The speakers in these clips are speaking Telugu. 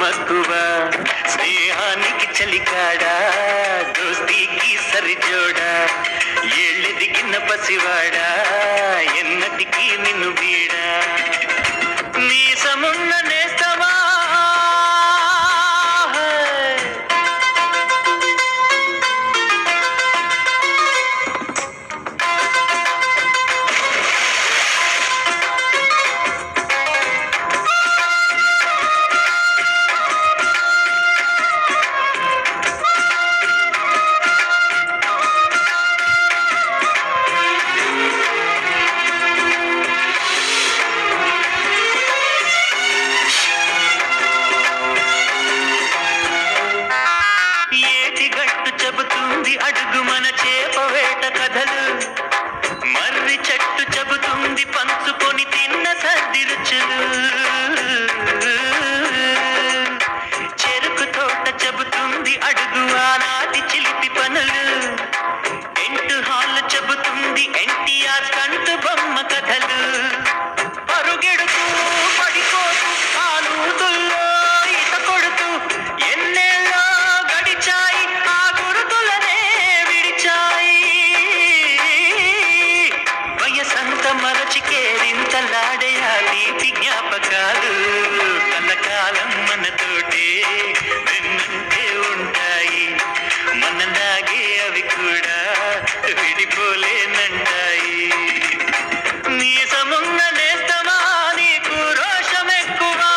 మక్కువ స్నేహానికి చలికాడా దోస్తీకి సరిజోడా ఏళ్ళెదిగిన పసివాడా ఎన్నటికీ నిన్ను వీడా నీసమున్న నేస్తమా అడుగు మన చేపవేట కథలు మర్రి చెట్టు చెబుతుంది పంచుకొని తిన్న సర్ది రుచులు చెరుకు తోట చెబుతుంది అడుగు ఆనాటి చిలిపి పనులు టెంట్ హాల్ చెబుతుంది ఎన్టీఆర్ కంటు బొమ్మ కథలు పరుగెడుతూ పడిపోతూ ఆనూతుల్లో ఈత కొడుతూ ఎన్నేళ్ళో గడిచాయి ఆ గురుతులనే వయసంత మరచికేరింతలాడే ఆ తీపి జ్ఞాపకాలు కలకాలం మనతోటే వెన్నంటే ఉంటాయి మనలాగే అవి కూడా విడిపోలేనంటాయి నీసమున్న నేస్తమా నీకు రోషమెక్కువా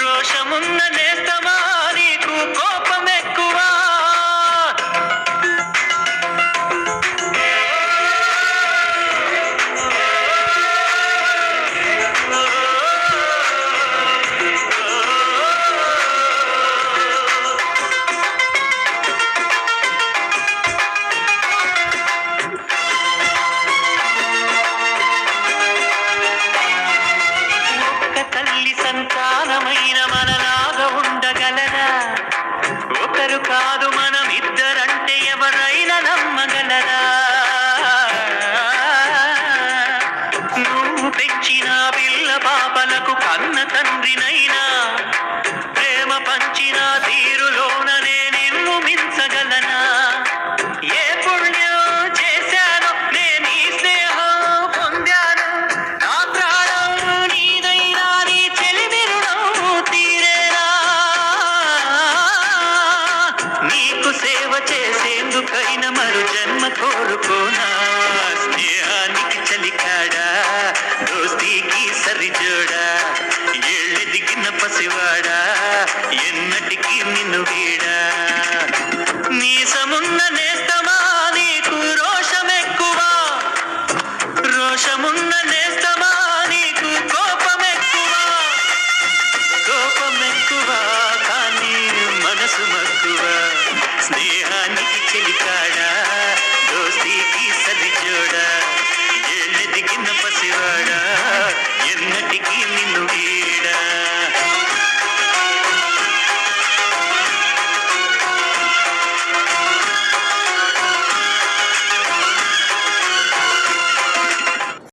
రోషమున్న నేస్తమా నీకు కోపమెక్కువా సంతానమైన మనలాగా ఉండగలరా ఒకరు కాదు మనం ఇద్దరంటే ఎవరైనా నమ్మగలరా నువ్వు పెంచిన పిల్ల పాపలకు కన్న తండ్రినైనా ప్రేమ పంచిన తీరులోననే నిన్ను మించగలనా ఏ పుణ్యం చేశాను నేను ఈ స్నేహం పొందాను నా ప్రాణం నీదైనా నీ చెలిమి రుణం తీరేనా నీకు సేవ చేసేందుకైనా మరు జన్మ కోరుకోనా స్నేహానికి చలికాడా దోస్తీకి సరిజోడా ఏళ్ళెదిగిన పసివాడా ఎన్నటికీ నిన్ను వీడా నీసమున్న నేస్తమా నీకు రోషమెక్కువా రోషమున్న